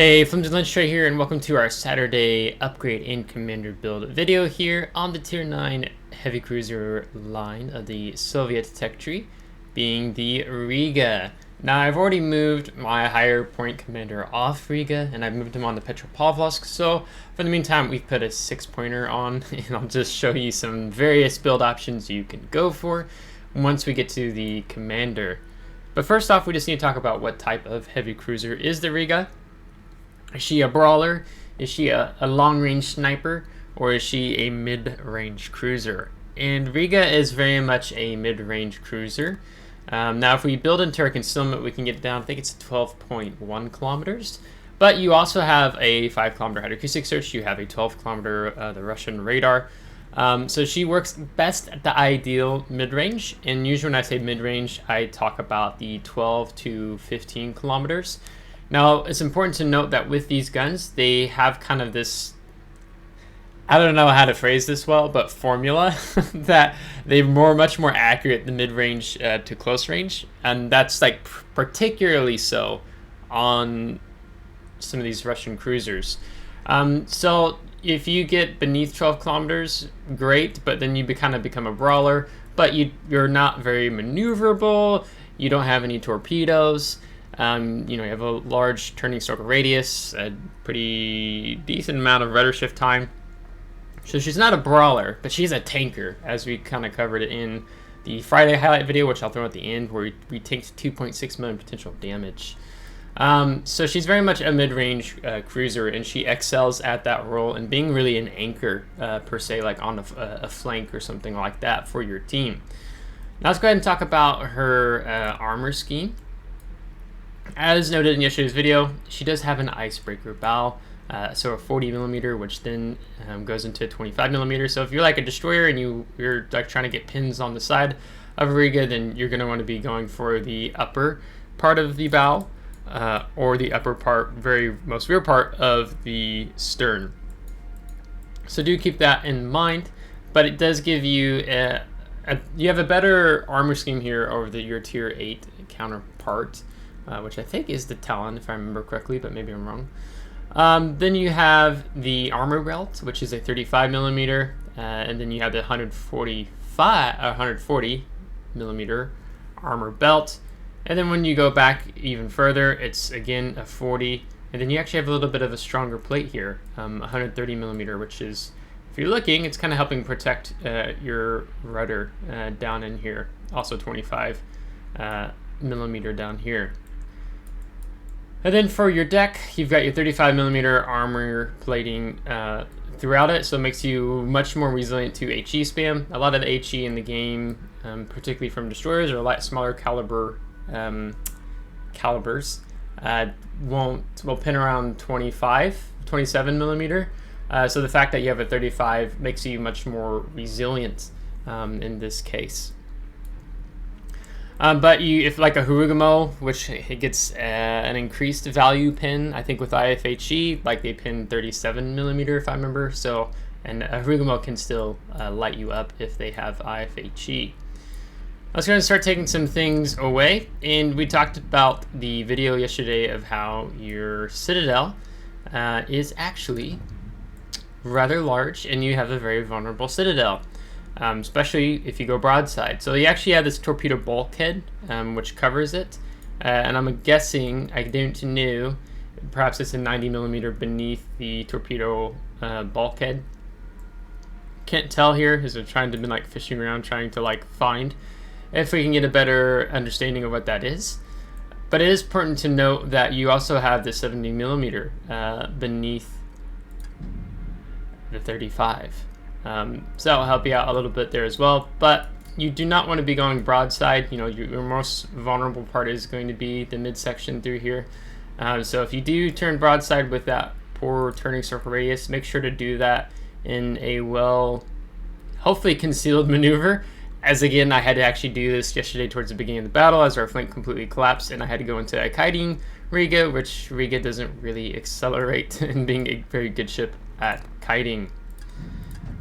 Hey, FlimsyLunchTray here, and welcome to our Saturday upgrade and commander build video here on the Tier 9 heavy cruiser line of the Soviet tech tree, being the Riga. Now, I've already moved my higher point commander off Riga, and I've moved him on to Petropavlovsk, so for the meantime, we've put a 6-pointer on, and I'll just show you some various build options you can go for once we get to the commander. But first off, we just need to talk about what type of heavy cruiser is the Riga. Is she a brawler? Is she a long-range sniper? Or is she a mid-range cruiser? And Riga is very much a mid-range cruiser. Now, if we build into our concealment, we can get down, I think it's 12.1 kilometers. But you also have a 5-kilometer hydroacoustic search. You have a 12-kilometer the Russian radar. So she works best at the ideal mid-range. And usually when I say mid-range, I talk about the 12 to 15 kilometers. Now, it's important to note that with these guns, they have kind of this, I don't know how to phrase this well, but formula that they're much more accurate than mid-range to close range. And that's like particularly so on some of these Russian cruisers. So if you get beneath 12 kilometers, great, but then you kind of become a brawler, but you're not very maneuverable, you don't have any torpedoes. You have a large turning circle radius, a pretty decent amount of rudder shift time. So she's not a brawler, but she's a tanker, as we kind of covered it in the Friday highlight video, which I'll throw at the end, where we take 2.6 million potential damage. So she's very much a mid-range cruiser, and she excels at that role and being really an anchor, per se, like on a flank or something like that for your team. Now let's go ahead and talk about her armor scheme. As noted in yesterday's video, she does have an icebreaker bow, so a 40 millimeter, which then goes into 25 millimeter. So if you're like a destroyer and you're like trying to get pins on the side of Riga, then you're going to want to be going for the upper part of the bow, or the upper part, most rear part of the stern. So do keep that in mind, but it does give you you have a better armor scheme here over your Tier 8 counterpart. Which I think is the Talon, if I remember correctly, but maybe I'm wrong. Then you have the armor belt, which is a 35 millimeter, and then you have the 140 millimeter armor belt. And then when you go back even further, it's again a 40, and then you actually have a little bit of a stronger plate here, 130 millimeter, which is, if you're looking, it's kind of helping protect your rudder down in here. Also 25 millimeter down here. And then for your deck, you've got your 35 millimeter armor plating throughout it, so it makes you much more resilient to HE spam. A lot of the HE in the game, particularly from destroyers or a lot smaller calibers, will pin around 27 millimeter. So the fact that you have a 35 makes you much more resilient in this case. But if like a Harugamo, which it gets an increased value pin, I think with IFHE, like they pin 37 millimeter if I remember. So, and a Harugamo can still light you up if they have IFHE. I was going to start taking some things away, and we talked about the video yesterday of how your Citadel is actually rather large, and you have a very vulnerable Citadel. Especially if you go broadside. So you actually have this torpedo bulkhead, which covers it. And I'm guessing, I didn't know, perhaps it's a 90 millimeter beneath the torpedo bulkhead. Can't tell here, because I'm trying to be like fishing around, trying to like find if we can get a better understanding of what that is. But it is important to note that you also have the 70 millimeter beneath the 35. So that'll help you out a little bit there as well, but you do not want to be going broadside. Your most vulnerable part is going to be the midsection through here. So if you do turn broadside with that poor turning circle radius, make sure to do that in a hopefully concealed maneuver. As again, I had to actually do this yesterday towards the beginning of the battle as our flank completely collapsed, and I had to go into a kiting Riga, which Riga doesn't really accelerate in being a very good ship at kiting.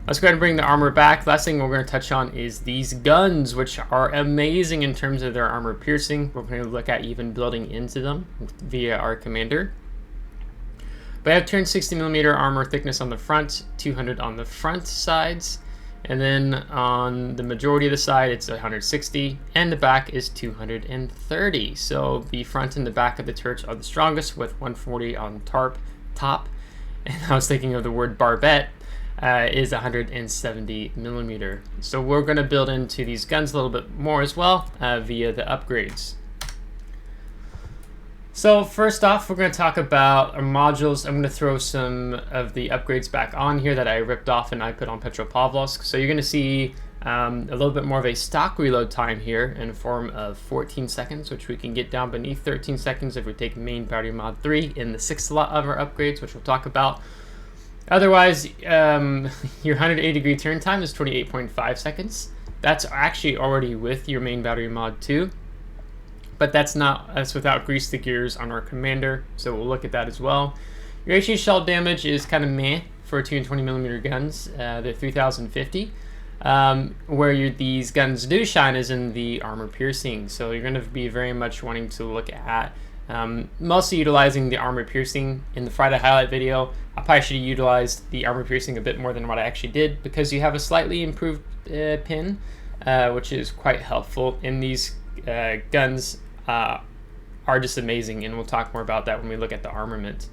Let's go ahead and bring the armor back. Last thing we're going to touch on is these guns, which are amazing in terms of their armor piercing. We're going to look at even building into them via our commander. But I have 260mm armor thickness on the front, 200 on the front sides, and then on the majority of the side it's 160, and the back is 230. So the front and the back of the turrets are the strongest, with 140 on top. And I was thinking of the word barbette, is 170mm. So we're going to build into these guns a little bit more as well via the upgrades. So first off, we're going to talk about our modules. I'm going to throw some of the upgrades back on here that I ripped off and I put on Petropavlovsk. So you're going to see a little bit more of a stock reload time here in the form of 14 seconds, which we can get down beneath 13 seconds if we take main battery mod 3 in the 6th slot of our upgrades, which we'll talk about. Otherwise, your 180-degree turn time is 28.5 seconds. That's actually already with your main battery mod 2. But that's without grease the gears on our commander, so we'll look at that as well. Your HE shell damage is kind of meh for 220mm guns. They're 3050. Where these guns do shine is in the armor piercing, so you're going to be very much wanting to look at mostly utilizing the armor piercing. In the Friday highlight video, I probably should have utilized the armor piercing a bit more than what I actually did, because you have a slightly improved pin, which is quite helpful. In these guns are just amazing, and we'll talk more about that when we look at the armament.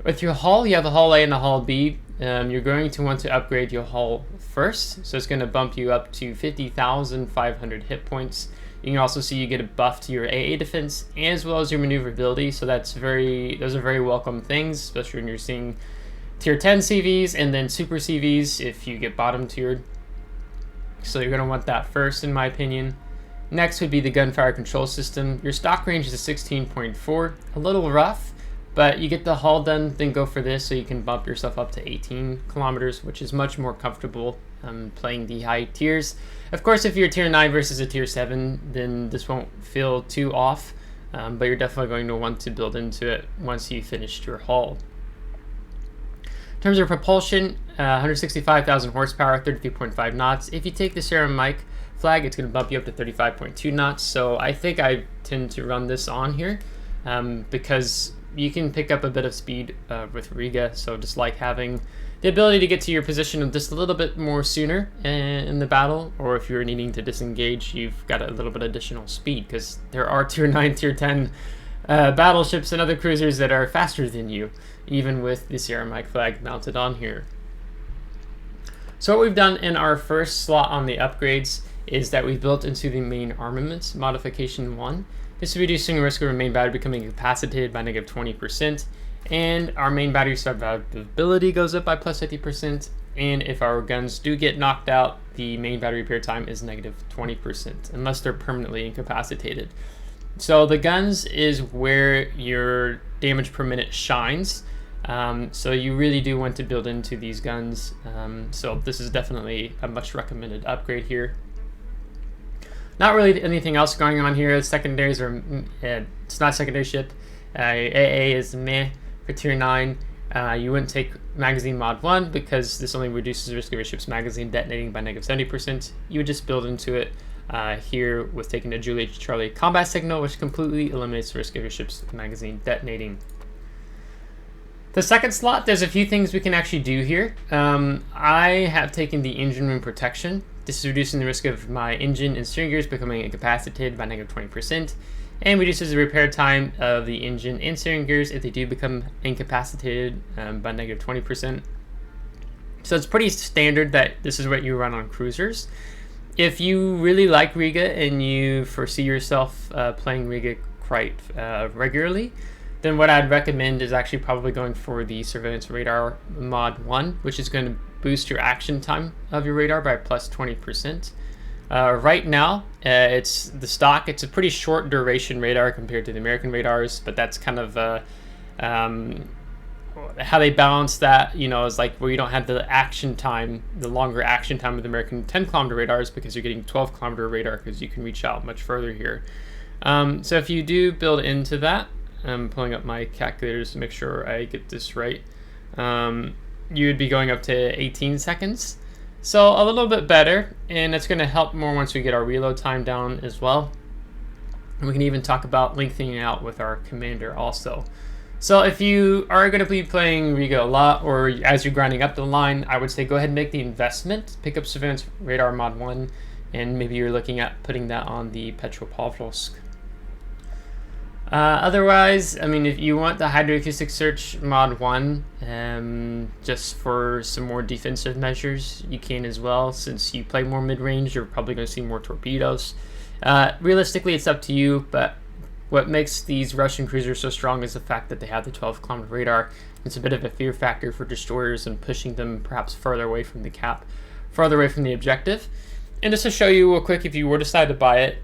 With your hull, you have a hull A and a hull B. You're going to want to upgrade your hull first, so it's going to bump you up to 50,500 hit points. You can also see you get a buff to your AA defense as well as your maneuverability, so those are very welcome things, especially when you're seeing tier 10 CVs and then super CVs if you get bottom tiered. So you're going to want that first, in my opinion. Next would be the gunfire control system. Your stock range is a 16.4, a little rough, but you get the hull done, then go for this, so you can bump yourself up to 18 kilometers, which is much more comfortable playing the high tiers. Of course, if you're a tier 9 versus a tier 7, then this won't feel too off, but you're definitely going to want to build into it once you finished your hull. In terms of propulsion, 165,000 horsepower, 33.5 knots. If you take the ceramic flag, it's going to bump you up to 35.2 knots. So I think I tend to run this on here because you can pick up a bit of speed with Riga. So just like having the ability to get to your position just a little bit more sooner in the battle, or if you're needing to disengage, you've got a little bit additional speed, because there are tier 9, tier 10 battleships and other cruisers that are faster than you, even with the ceramic flag mounted on here. So what we've done in our first slot on the upgrades is that we've built into the main armaments modification 1. This is reducing the risk of our main battery becoming incapacitated by negative 20%, and our main battery survivability goes up by plus 50%, and if our guns do get knocked out, the main battery repair time is negative 20%, unless they're permanently incapacitated. So the guns is where your damage per minute shines, so you really do want to build into these guns, so this is definitely a much recommended upgrade here. Not really anything else going on here. Secondaries are, it's not a secondary ship. AA is meh for tier 9. You wouldn't take magazine mod 1 because this only reduces the risk of your ship's magazine detonating by negative 70%. You would just build into it here with taking the Juliet Charlie combat signal, which completely eliminates the risk of your ship's magazine detonating. The second slot, there's a few things we can actually do here. I have taken the engine room protection. This is reducing the risk of my engine and steering gears becoming incapacitated by negative 20%, and reduces the repair time of the engine and steering gears if they do become incapacitated by negative 20%. So it's pretty standard that this is what you run on cruisers. If you really like Riga and you foresee yourself playing Riga quite regularly, then what I'd recommend is actually probably going for the Surveillance Radar Mod 1, which is going to boost your action time of your radar by plus 20%. Right now, it's the stock. It's a pretty short duration radar compared to the American radars, but that's kind of how they balance that, you know, is like where you don't have the action time, the longer action time of the American 10-kilometer radars, because you're getting 12-kilometer radar because you can reach out much further here. So if you do build into that, I'm pulling up my calculators to make sure I get this right. You would be going up to 18 seconds. So a little bit better, and it's going to help more once we get our reload time down as well. And we can even talk about lengthening out with our commander also. So if you are going to be playing Riga a lot, or as you're grinding up the line, I would say go ahead and make the investment, pick up Surveillance Radar Mod 1, and maybe you're looking at putting that on the Petropavlovsk. Otherwise, I mean, if you want the Hydroacoustic Search Mod 1, just for some more defensive measures, you can as well. Since you play more mid-range, you're probably going to see more torpedoes. Realistically, it's up to you, but what makes these Russian cruisers so strong is the fact that they have the 12-kilometer radar. It's a bit of a fear factor for destroyers and pushing them perhaps further away from the cap, further away from the objective. And just to show you real quick, if you were to decide to buy it,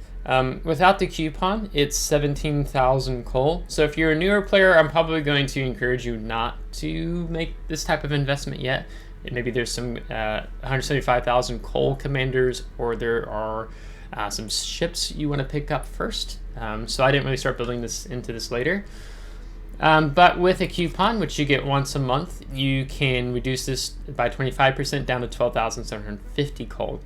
without the coupon, it's 17,000 coal. So if you're a newer player, I'm probably going to encourage you not to make this type of investment yet. Maybe there's some 175,000 coal commanders, or there are some ships you want to pick up first. So I didn't really start building this into this later. But with a coupon, which you get once a month, you can reduce this by 25% down to 12,750 coal.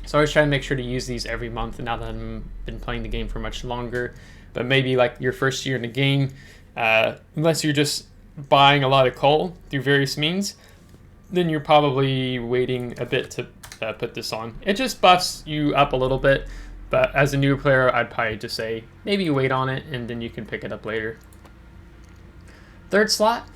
So I always try to make sure to use these every month, and now that I've been playing the game for much longer. But maybe like your first year in the game, unless you're just buying a lot of coal through various means, then you're probably waiting a bit to put this on. It just buffs you up a little bit, but as a new player, I'd probably just say maybe you wait on it and then you can pick it up later. Third slot,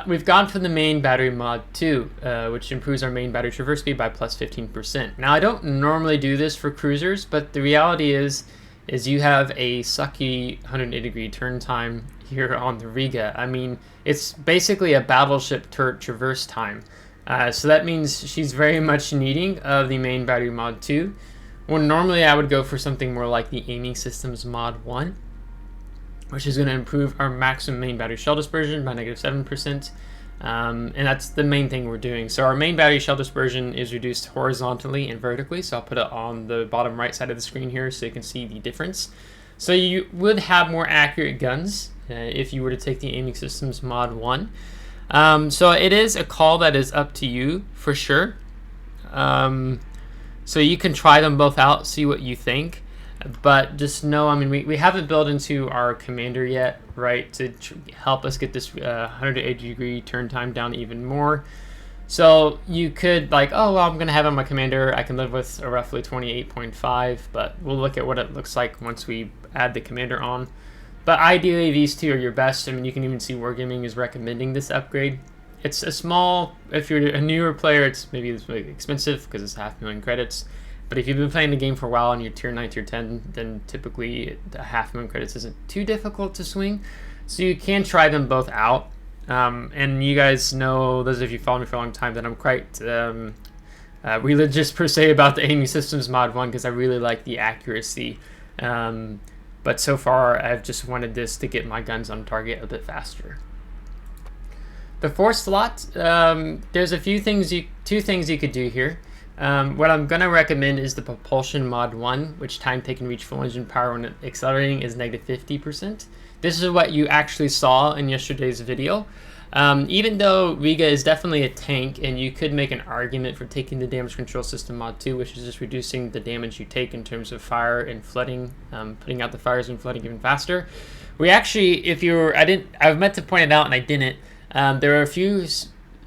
we've gone for the main battery mod 2, which improves our main battery traverse speed by plus 15%. Now, I don't normally do this for cruisers, but the reality is you have a sucky 180-degree turn time here on the Riga. I mean, it's basically a battleship turret traverse time. So that means she's very much needing of the main battery mod 2. Well, normally I would go for something more like the aiming systems mod 1, which is going to improve our maximum main battery shell dispersion by -7%. And that's the main thing we're doing. So our main battery shell dispersion is reduced horizontally and vertically. So I'll put it on the bottom right side of the screen here so you can see the difference. So you would have more accurate guns if you were to take the aiming systems mod 1. So it is a call that is up to you for sure. So you can try them both out, see what you think. But just know, I mean, we haven't built into our commander yet, right, to help us get this 180-degree turn time down even more. So you could like, oh, well, I'm going to have on my commander. I can live with a roughly 28.5, but we'll look at what it looks like once we add the commander on. But ideally, these two are your best. I mean, you can even see Wargaming is recommending this upgrade. It's a small, if you're a newer player, it's really expensive because it's 500,000 credits. But if you've been playing the game for a while and you're tier 9, tier 10, then typically the 500,000 credits isn't too difficult to swing. So you can try them both out. And you guys know, those of you who follow me for a long time, that I'm quite religious per se about the aiming systems mod 1 because I really like the accuracy. But so far, I've just wanted this to get my guns on target a bit faster. The fourth slot, there's a few things, two things you could do here. What I'm going to recommend is the propulsion mod 1, which time taken to reach full engine power when accelerating is -50%. This is what you actually saw in yesterday's video. Even though Riga is definitely a tank, and you could make an argument for taking the damage control system mod 2, which is just reducing the damage you take in terms of fire and flooding, putting out the fires and flooding even faster. We actually, I meant to point it out and I didn't. There were a few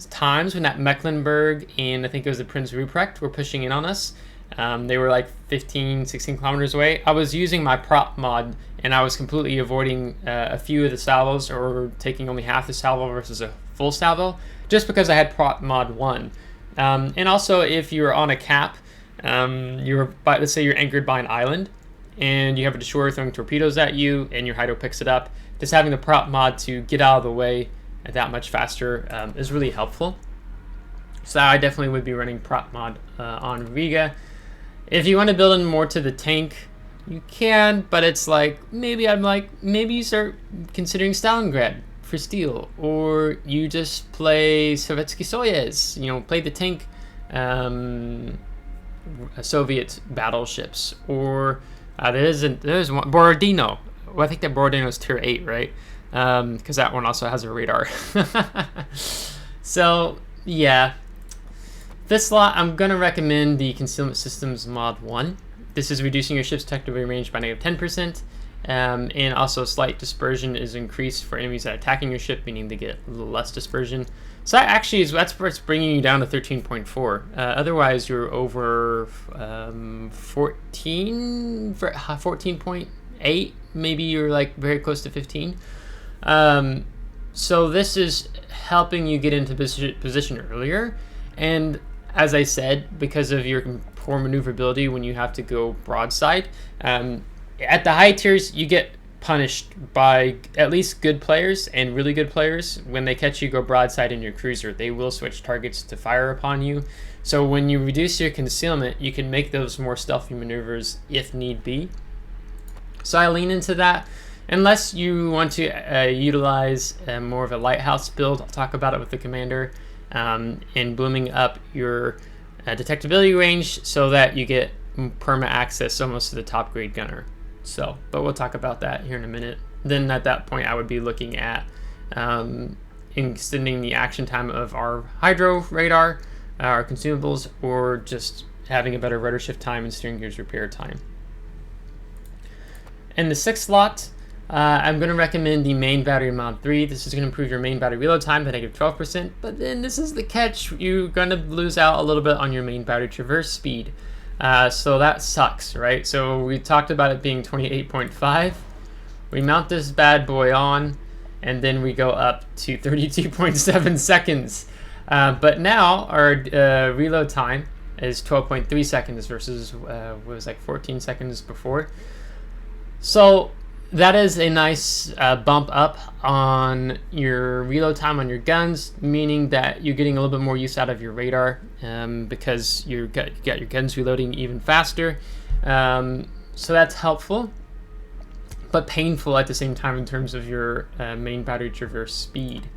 times when that Mecklenburg and I think it was the Prince Ruprecht were pushing in on us. They were like 15, 16 kilometers away. I was using my prop mod and I was completely avoiding a few of the salvos, or taking only half the salvo versus a full salvo, just because I had prop mod 1. And also, if you're on a cap, let's say you're anchored by an island and you have a destroyer throwing torpedoes at you and your hydro picks it up, just having the prop mod to get out of the way that much faster is really helpful. So I definitely would be running prop mod on Riga. If you want to build in more to the tank, you can, but it's like, maybe you start considering Stalingrad for steel, or you just play Sovietsky Soyuz, play the tank Soviet battleships, or there's one, Borodino. Well, I think that Borodino is tier 8, right? Because that one also has a radar. So yeah, this slot I'm gonna recommend the Concealment Systems mod 1. This is reducing your ship's tactical range by -10%, and also slight dispersion is increased for enemies that are attacking your ship, meaning they get a little less dispersion. So that actually is, that's where it's bringing you down to 13.4. Otherwise, you're over 14.8. Maybe you're like very close to 15. So this is helping you get into position earlier. And as I said, because of your poor maneuverability when you have to go broadside, at the high tiers, you get punished by at least good players and really good players. When they catch you go broadside in your cruiser, they will switch targets to fire upon you. So when you reduce your concealment, you can make those more stealthy maneuvers if need be. So I lean into that. Unless you want to utilize more of a lighthouse build, I'll talk about it with the commander, and blooming up your detectability range so that you get perma access almost to the top grade gunner. So, but we'll talk about that here in a minute. Then at that point, I would be looking at extending the action time of our hydro radar, our consumables, or just having a better rudder shift time and steering gears repair time. In the 6th slot, I'm going to recommend the main battery mod 3. This is going to improve your main battery reload time to -12%, but then this is the catch. You're going to lose out a little bit on your main battery traverse speed. So that sucks, right? So we talked about it being 28.5. We mount this bad boy on, and then we go up to 32.7 seconds. But now our reload time is 12.3 seconds versus what was like 14 seconds before. So that is a nice bump up on your reload time on your guns, meaning that you're getting a little bit more use out of your radar because you got your guns reloading even faster. So that's helpful, but painful at the same time in terms of your main battery traverse speed.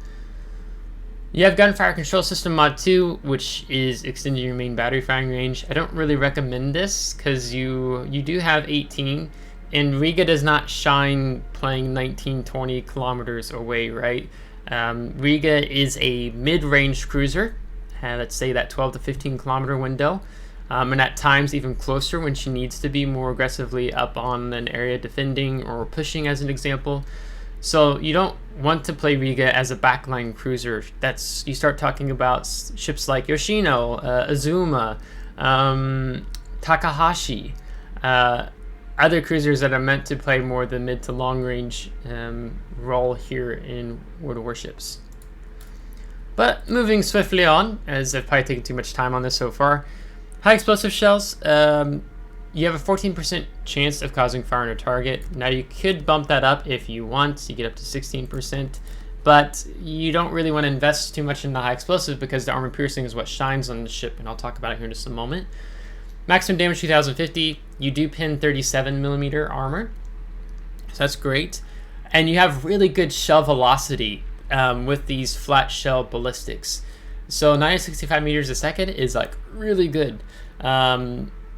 You have Gunfire Control System Mod 2, which is extending your main battery firing range. I don't really recommend this because you do have 18. And Riga does not shine playing 19-20 kilometers away, right? Riga is a mid-range cruiser, let's say that 12 to 15 kilometer window, and at times even closer when she needs to be more aggressively up on an area defending or pushing, as an example. So you don't want to play Riga as a backline cruiser. You start talking about ships like Yoshino, Azuma, Takahashi, other cruisers that are meant to play more the mid to long range role here in World of Warships. But moving swiftly on, as I've probably taken too much time on this so far, high explosive shells, you have a 14% chance of causing fire on a target. Now you could bump that up if you want, you get up to 16%, but you don't really want to invest too much in the high explosive because the armor piercing is what shines on the ship, and I'll talk about it here in just a moment. Maximum damage 2050, you do pin 37mm armor, so that's great. And you have really good shell velocity with these flat shell ballistics. So 965 meters a second is like really good.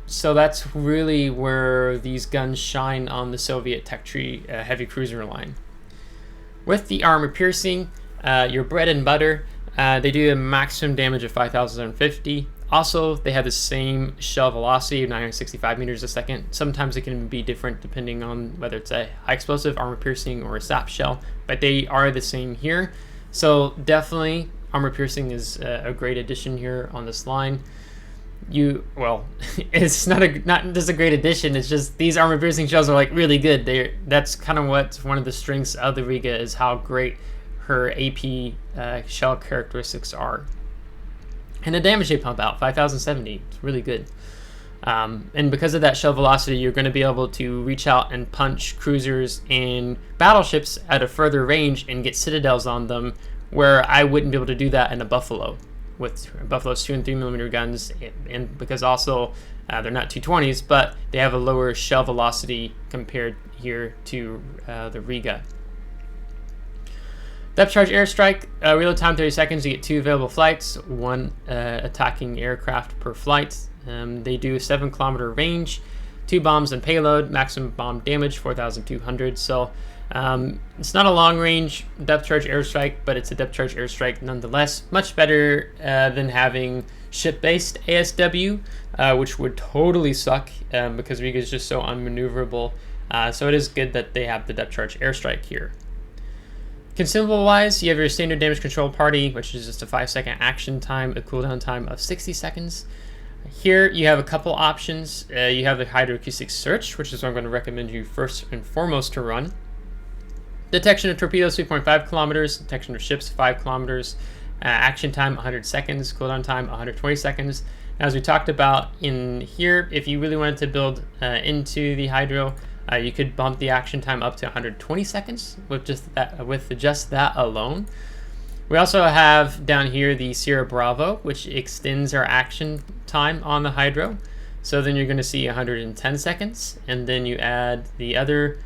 So that's really where these guns shine on the Soviet tech tree heavy cruiser line. With the armor piercing, your bread and butter, they do a maximum damage of 5,050. Also, they have the same shell velocity of 965 meters a second. Sometimes it can be different depending on whether it's a high explosive, armor piercing, or a sap shell, but they are the same here. So definitely, armor piercing is a great addition here on this line. It's not just a great addition. It's just these armor piercing shells are like really good. That's kind of what one of the strengths of the Riga is, how great her AP shell characteristics are. And the damage they pump out, 5,070, it's really good. And because of that shell velocity, you're going to be able to reach out and punch cruisers and battleships at a further range and get citadels on them, where I wouldn't be able to do that in a Buffalo with Buffalo's 2 and 3mm guns, and because also they're not 220s, but they have a lower shell velocity compared here to the Riga. Depth charge airstrike, reload time 30 seconds, you get 2 available flights, 1 attacking aircraft per flight. They do a 7-kilometer range, 2 bombs and payload, maximum bomb damage 4,200. So it's not a long range depth charge airstrike, but it's a depth charge airstrike nonetheless. Much better than having ship-based ASW, which would totally suck because Riga is just so unmaneuverable So it is good that they have the depth charge airstrike here. Consumable wise, you have your standard damage control party, which is just a 5-second action time, a cooldown time of 60 seconds. Here you have a couple options. You have the hydroacoustic search, which is what I'm going to recommend you first and foremost to run. Detection of torpedoes 3.5 kilometers, detection of ships 5 kilometers, action time 100 seconds, cooldown time 120 seconds. Now, as we talked about in here, if you really wanted to build into the hydro, you could bump the action time up to 120 seconds with just that alone. We also have down here the Sierra Bravo, which extends our action time on the hydro. So then you're going to see 110 seconds, and then you add the other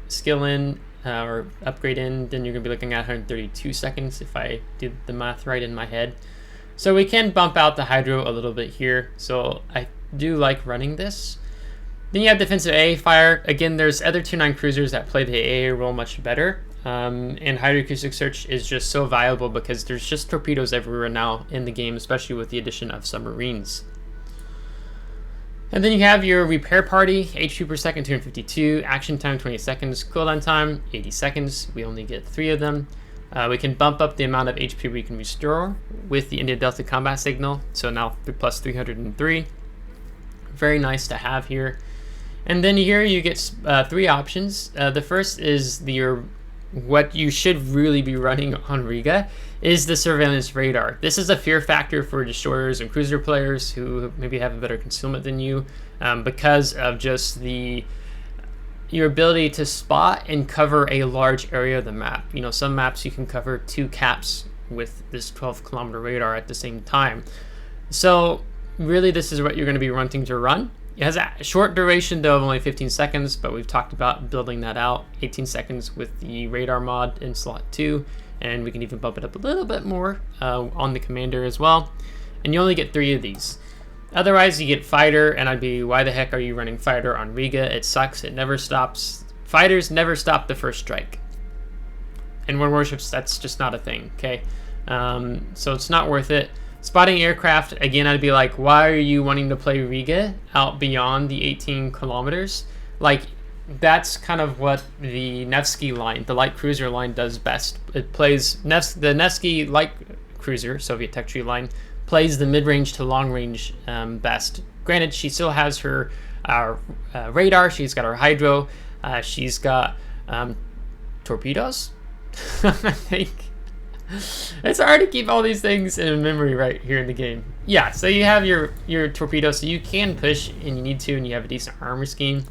skill in or upgrade in, then you're going to be looking at 132 seconds if I did the math right in my head. So we can bump out the hydro a little bit here. So I do like running this. Then you have defensive AA fire. Again, there's other Tier 9 cruisers that play the AA role much better. And hydroacoustic search is just so valuable because there's just torpedoes everywhere now in the game, especially with the addition of submarines. And then you have your repair party, HP per second 252, action time 20 seconds, cooldown time 80 seconds. We only get 3 of them. We can bump up the amount of HP we can restore with the India Delta combat signal. So now plus 303. Very nice to have here. And then here you get 3 options. The first is what you should really be running on Riga is the surveillance radar. This is a fear factor for destroyers and cruiser players who maybe have a better concealment than you because of just your ability to spot and cover a large area of the map. You know, some maps you can cover 2 caps with this 12-kilometer radar at the same time. So really this is what you're going to be wanting to run. It has a short duration though of only 15 seconds, but we've talked about building that out. 18 seconds with the radar mod in slot 2, and we can even bump it up a little bit more on the commander as well. And you only get 3 of these. Otherwise you get fighter, and I'd be, why the heck are you running fighter on Riga? It sucks, it never stops. Fighters never stop the first strike. And when warships, that's just not a thing, okay? So it's not worth it. Spotting aircraft, again, I'd be like, why are you wanting to play Riga out beyond the 18 kilometers? Like, that's kind of what the Nevsky line, the light cruiser line, does best. It plays, the Nevsky light cruiser, Soviet tech tree line, plays the mid-range to long-range best. Granted, she still has her radar, she's got her hydro, she's got torpedoes, I think. It's hard to keep all these things in memory right here in the game. Yeah, so you have your torpedo, so you can push and you need to, and you have a decent armor scheme.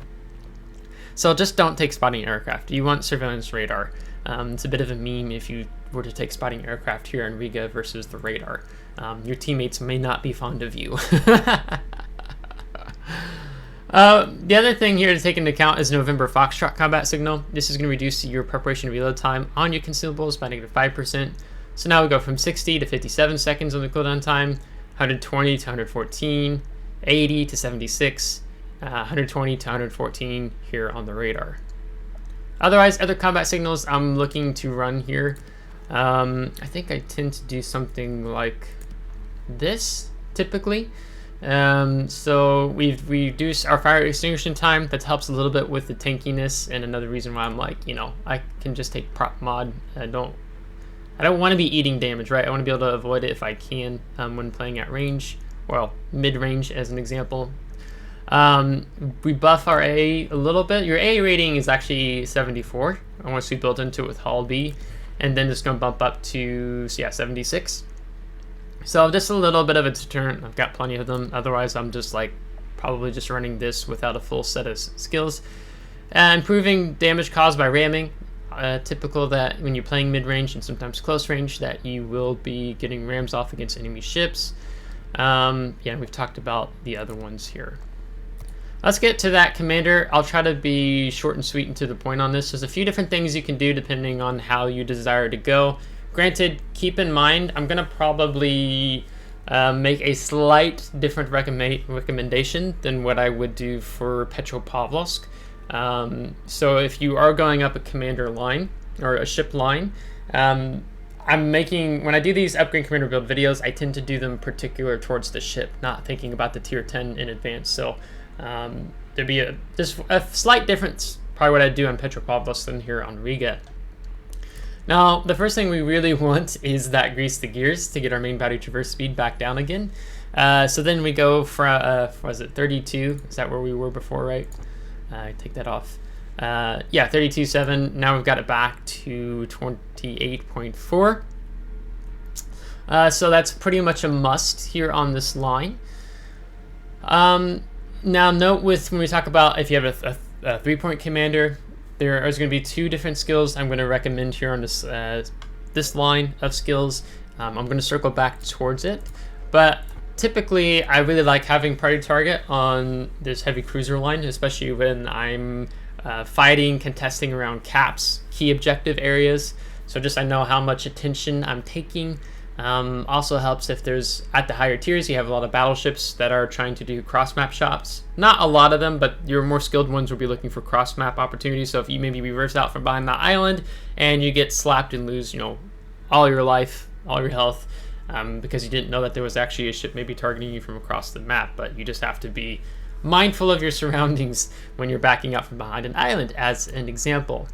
So just don't take spotting aircraft. You want surveillance radar. It's a bit of a meme if you were to take spotting aircraft here in Riga versus the radar. Your teammates may not be fond of you. The other thing here to take into account is November Foxtrot combat signal. This is going to reduce your preparation reload time on your consumables by -5%. So now we go from 60 to 57 seconds on the cooldown time, 120 to 114, 80 to 76, 120 to 114 here on the radar. Otherwise, other combat signals I'm looking to run here. I think I tend to do something like this typically. So we've reduced our fire extinguishing time. That helps a little bit with the tankiness, and another reason why I'm like, you know, I can just take prop mod. I don't want to be eating damage, right? I want to be able to avoid it if I can when playing at range, well, mid-range as an example. We buff our A a little bit. Your A rating is actually 74 once we built into it with Hull B, and then it's going to bump up to 76. So just a little bit of a deterrent. I've got plenty of them. Otherwise, I'm just like probably just running this without a full set of skills. Improving damage caused by ramming. Typical that when you're playing mid-range and sometimes close range that you will be getting rams off against enemy ships. Yeah, we've talked about the other ones here. Let's get to that commander. I'll try to be short and sweet and to the point on this. There's a few different things you can do depending on how you desire to go. Granted, keep in mind, I'm going to probably make a slight different recommendation than what I would do for Petropavlovsk. So if you are going up a commander line or a ship line, when I do these upgrade commander build videos, I tend to do them particular towards the ship, not thinking about the tier 10 in advance. So there'd be just a slight difference, probably what I'd do on Petropavlovsk than here on Riga. Now, the first thing we really want is that grease the gears to get our main battery traverse speed back down again. So then we go from, was it 32? Is that where we were before, right? Take that off. Yeah, 32.7. Now we've got it back to 28.4. So that's pretty much a must here on this line. Now note when we talk about if you have a 3-point commander, there is going to be 2 different skills I'm going to recommend here on this this line of skills. I'm going to circle back towards it, but typically I really like having priority target on this heavy cruiser line, especially when I'm fighting, contesting around caps, key objective areas. So just I know how much attention I'm taking. Also helps if there's, at the higher tiers, you have a lot of battleships that are trying to do cross-map shots. Not a lot of them, but your more skilled ones will be looking for cross-map opportunities. So if you maybe reverse out from behind that island and you get slapped and lose, you know, all your life, all your health, because you didn't know that there was actually a ship maybe targeting you from across the map, but you just have to be mindful of your surroundings when you're backing up from behind an island, as an example.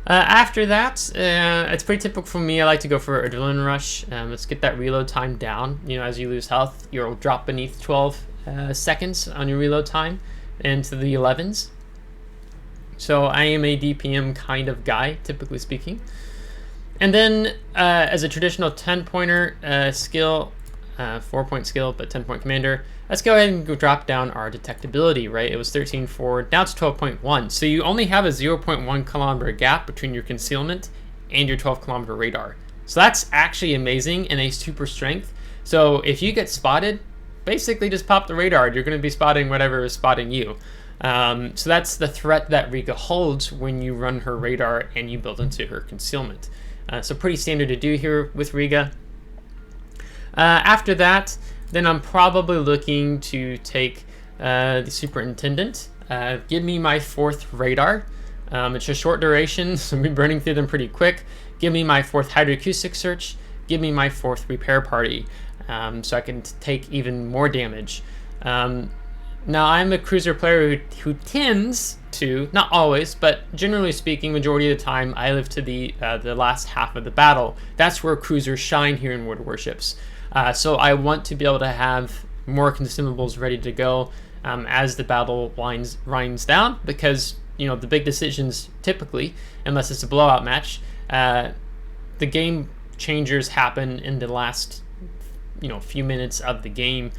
After that, it's pretty typical for me. I like to go for adrenaline rush. Let's get that reload time down. You know, as you lose health, you'll drop beneath 12 seconds on your reload time into the 11s. So I am a DPM kind of guy, typically speaking. And then as a traditional 10-pointer skill, 4-point skill, but 10-point commander, let's go ahead and go drop down our detectability, right? It was 13.4, now it's 12.1. So you only have a 0.1 kilometer gap between your concealment and your 12 kilometer radar. So that's actually amazing and a super strength. So if you get spotted, basically just pop the radar. You're going to be spotting whatever is spotting you. So that's the threat that Riga holds when you run her radar and you build into her concealment. So pretty standard to do here with Riga. After that, then I'm probably looking to take the Superintendent. Give me my 4th radar. It's a short duration, so I'm burning through them pretty quick. Give me my 4th hydroacoustic search. Give me my 4th repair party, so I can take even more damage. Now, I'm a cruiser player who tends to, not always, but generally speaking, majority of the time, I live to the last half of the battle. That's where cruisers shine here in World of Warships. So I want to be able to have more consumables ready to go as the battle winds down, because you know the big decisions typically, unless it's a blowout match, the game changers happen in the last few minutes of the game.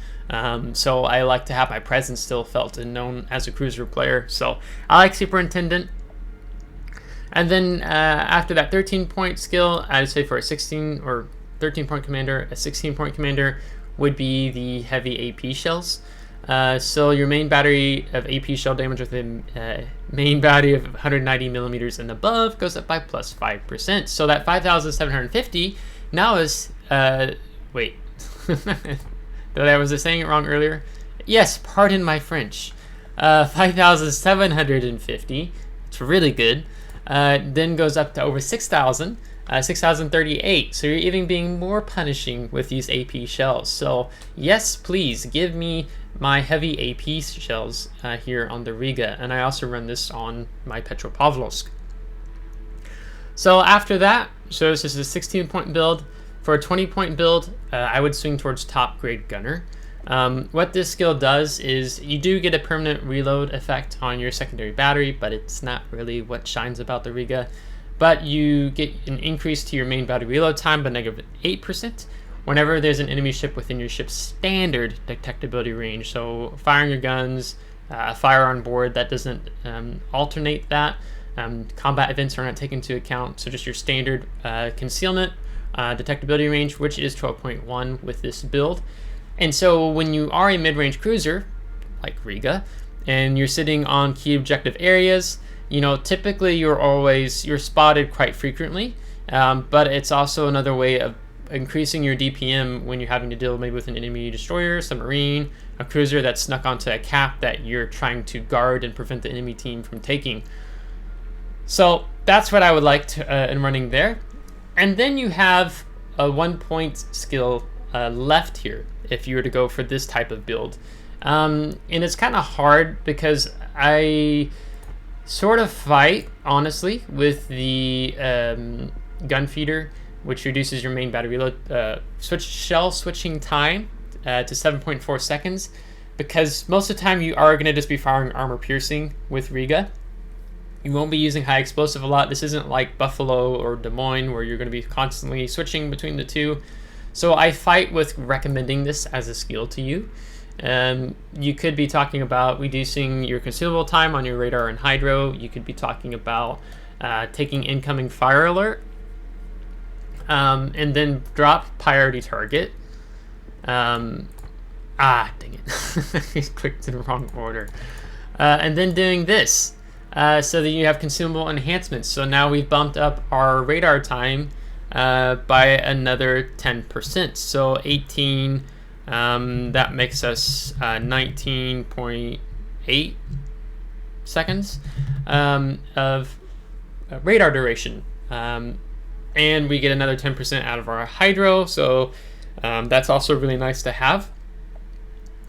So I like to have my presence still felt and known as a cruiser player. So I like Superintendent. And then after that 13-point skill, I'd say for a 16 or 13-point commander, a 16-point commander would be the heavy AP shells. So your main battery of AP shell damage with a main battery of 190 millimeters and above goes up by plus 5%. So that 5,750 now is, wait, was I saying it wrong earlier? Yes, pardon my French. 5,750, it's really good. Then goes up to over 6,000. 6,038, so you're even being more punishing with these AP shells. So yes, please give me my heavy AP shells here on the Riga, and I also run this on my Petropavlovsk. So after that, so this is a 16-point build. For a 20-point build, I would swing towards top grade gunner. What this skill does is you do get a permanent reload effect on your secondary battery, but it's not really what shines about the Riga. But you get an increase to your main battery reload time by negative 8% whenever there's an enemy ship within your ship's standard detectability range. So firing your guns, fire on board, that doesn't alternate that. Combat events are not taken into account, so just your standard concealment detectability range, which is 12.1 with this build. And so when you are a mid-range cruiser, like Riga, and you're sitting on key objective areas, typically you're spotted quite frequently, but it's also another way of increasing your DPM when you're having to deal maybe with an enemy destroyer, submarine, a cruiser that's snuck onto a cap that you're trying to guard and prevent the enemy team from taking. So that's what I would like to in running there. And then you have a 1-point skill left here if you were to go for this type of build. And it's kind of hard because I sort of fight, honestly, with the gun feeder, which reduces your main battery reload shell switching time to 7.4 seconds, because most of the time you are going to just be firing armor piercing with Riga. You won't be using high explosive a lot. This isn't like Buffalo or Des Moines where you're going to be constantly switching between the two. So I fight with recommending this as a skill to you. You could be talking about reducing your consumable time on your radar and hydro. You could be talking about taking incoming fire alert, and then drop priority target. Dang it. I clicked in the wrong order. And then doing this, so that you have consumable enhancements. So now we've bumped up our radar time by another 10%. So 18, that makes us 19.8 seconds of radar duration. And we get another 10% out of our hydro. So that's also really nice to have.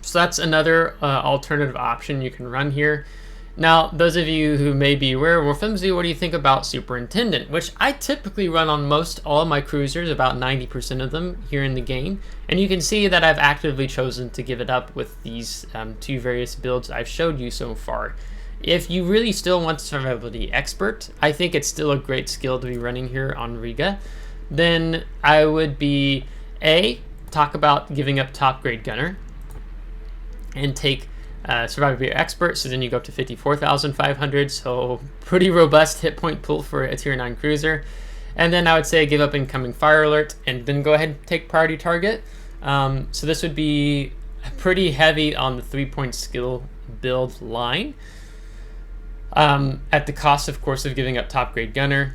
So that's another alternative option you can run here. Now, those of you who may be aware, well, Flimsy, what do you think about Superintendent? Which I typically run on most all of my cruisers, about 90% of them here in the game. And you can see that I've actively chosen to give it up with these two various builds I've showed you so far. If you really still want Survivability Expert, I think it's still a great skill to be running here on Riga. Then I would be, talk about giving up Top Grade Gunner and take Survivability Expert, so then you go up to 54,500, so pretty robust hit point pool for a tier 9 cruiser. And then I would say give up incoming fire alert and then go ahead and take priority target. So this would be pretty heavy on the 3-point skill build line, at the cost, of course, of giving up top grade gunner.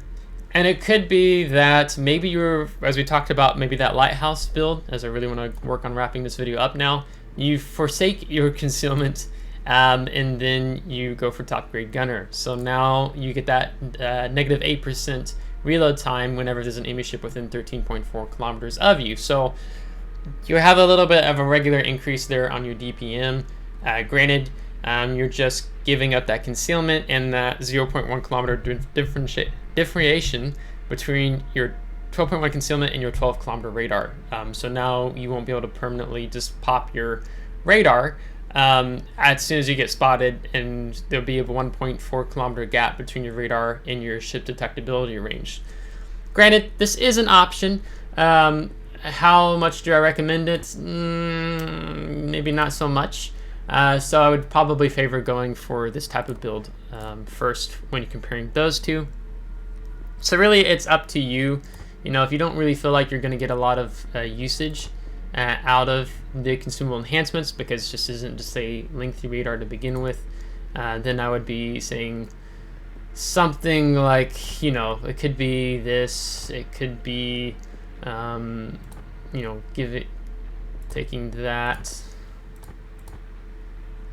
And it could be that maybe you're, as we talked about, maybe that lighthouse build, as I really want to work on wrapping this video up now, you forsake your concealment, and then you go for top grade gunner. So now you get that negative 8% reload time whenever there's an enemy ship within 13.4 kilometers of you. So you have a little bit of a regular increase there on your DPM. Granted, you're just giving up that concealment and that 0.1 kilometer differentiation between your 12.1 concealment and your 12 kilometer radar. So now you won't be able to permanently just pop your radar as soon as you get spotted, and there'll be a 1.4 kilometer gap between your radar and your ship detectability range. Granted, this is an option. How much do I recommend it? Maybe not so much. So I would probably favor going for this type of build first when you're comparing those two. So really, it's up to you. You know, if you don't really feel like you're going to get a lot of usage out of the consumable enhancements, because this isn't just a lengthy radar to begin with, then I would be saying something like, you know, it could be this, it could be, you know, taking that,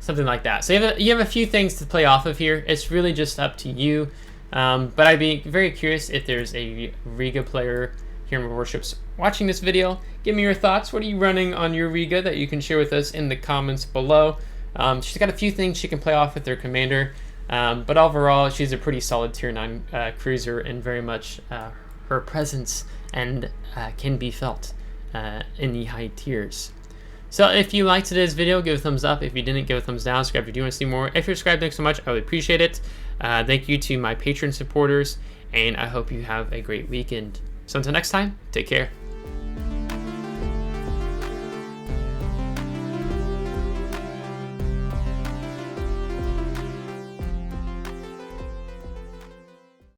something like that. So you have a few things to play off of here. It's really just up to you. But I'd be very curious if there's a Riga player here in Warships watching this video. Give me your thoughts. What are you running on your Riga that you can share with us in the comments below? She's got a few things she can play off with her commander, but overall she's a pretty solid tier 9 cruiser, and very much her presence and can be felt in the high tiers. So if you liked today's video, give a thumbs up. If you didn't, give a thumbs down. Subscribe if you do want to see more. If you're subscribed, thanks so much. I really appreciate it. Thank you to my Patreon supporters, and I hope you have a great weekend. So until next time, take care.